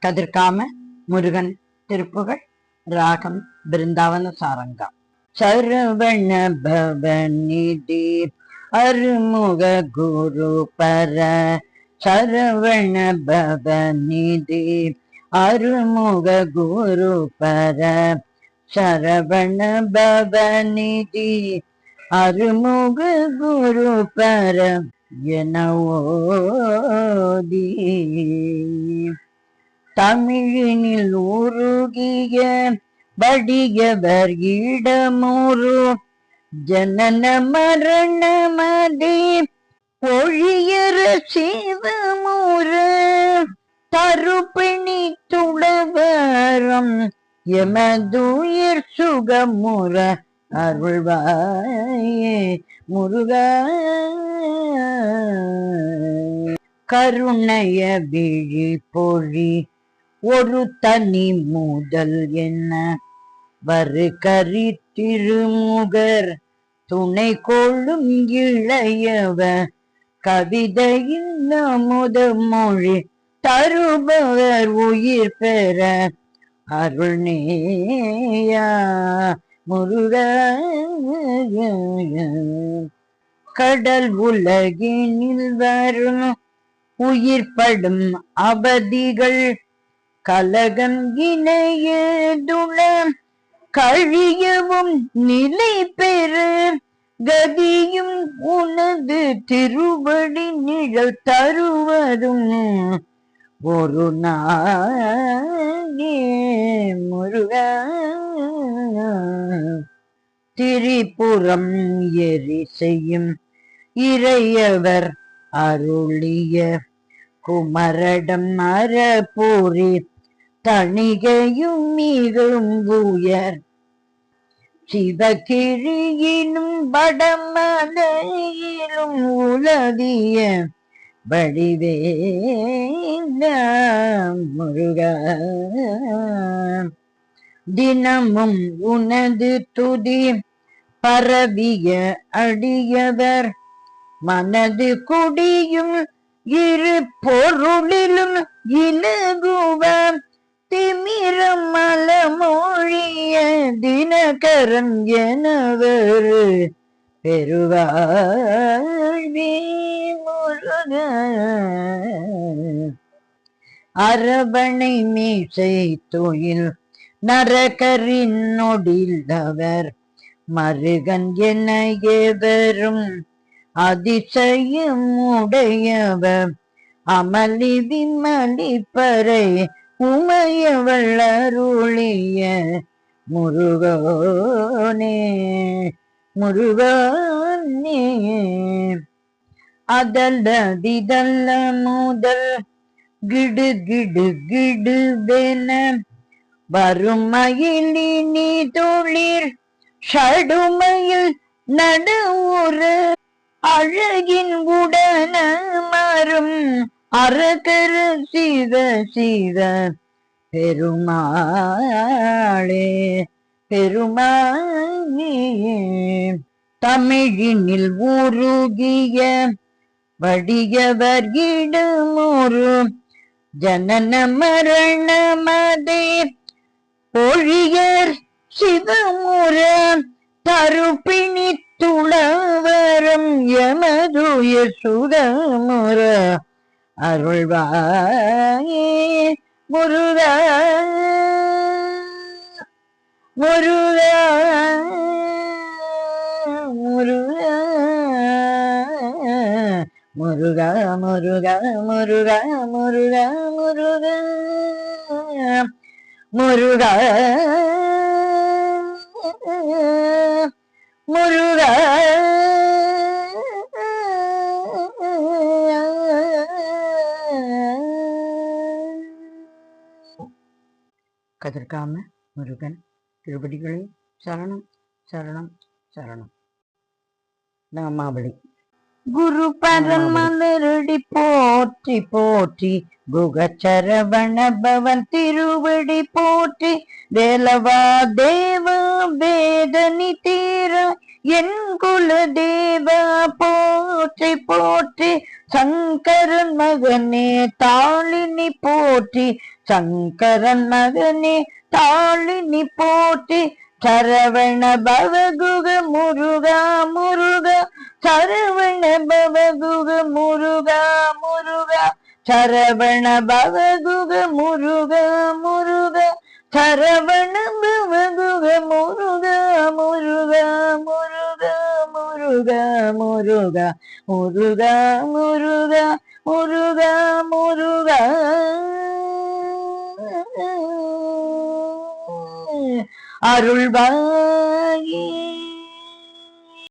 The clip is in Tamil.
கதிர்காம முருகன் திருப்புகழ். ராகம் பிருந்தாவன சாரங்கா. சரவண பவநிதி அருமுக குரு பர. சரவண பவநிதி அருமுக குரு பர. சரவண பவநிதி அருமுக குரு பர என ஓதி தமிழினில் உருகிய வடியவர் இடமுறு ஜனன மரணமதி ஒழியற சிவமுற தருப்பிணி துளவரம் எமதுயிர் சுகமுற அருள்வாயே முருகா. கருணைய விழி பொழி ஒரு தனி முதல் என்ன வருகரி திருமுகர் துணை கொள்ளும் இளையவ கவிதையின் அமுத மொழி தருபவர் உயிர் பெற அருள்நேயா முருகா. கடல் உலகினில் வரும் உயிர்படும் அவதிகள் கலகம் இணையதுள கழியவும் நிலை பெறு கதியும் உனது திருவடி நிழல் தருவதும் ஒரு நாளே முருகா. திரிபுரம் எரி செய்யும் இறையவர் அருளிய குமரடம் அறப்பூரி தணிகையும் மிகும் உயர் சிவகிரியினும் வடமலையிலும் உலவிய வடிவேல முருகா. தினமும் உனது துதி பரவிய அடியவர் மனது குடியும் இரு பொருளிலும் இலகுவ திமிரம் மலமொழிய தினகரன் எனவர் பெருவாழ்வே முருகா. அரவணை மீசை தொழில் நரகரின் நொடிலவர் மருகன் என எவரும் அதிசயம் உடையவ அமளி விமலி பறை உமையவள் அருளிய முருகனே முருகனே. அதல்ல முதல் கிடு கிடு கிடுவென வறுமையிலி நீ தொழிற் ஷடுமையில் நடுவுற அழகின் உடன மரும் அரகரு சிவ சிவ பெருமாளே பெருமாளே. தமிழினில் உருகிய வடியவர் இடமுறு ஜனன மரணமதே ஒழியர் சிவமுற தருப்பிணி துளவரம் எமதுயிர் சுகமுற அருள்வாயே முருகா. முருகா முருகா முருகா முருகா முருகா முருகா முருகா முருகா முருகா. கதிர்காம முருகன் திருவடிகளே சரணம் சரணம் சரணம். நாமாவளி. குரு பரமலரடி போற்றி போற்றி குகச்சரவண பவன் திருவடி போற்றி வேலவா தேவ வேதனி தீர என் குல தேவா போற்றி போற்றி, சங்கரன் மகனே தாளினி போற்றி, சங்கரன் மகனே தாளினி போற்றி, சரவண பவகுக முருகா முருகா, சரவண பவகுக முருகா முருகா, சரவண பவகுக முருகா முருகா, சரவண பவகுக முருகா முருகா முருகா முருகா முருகா முருகா முருகா முருகா முருகா. அருள்வாயே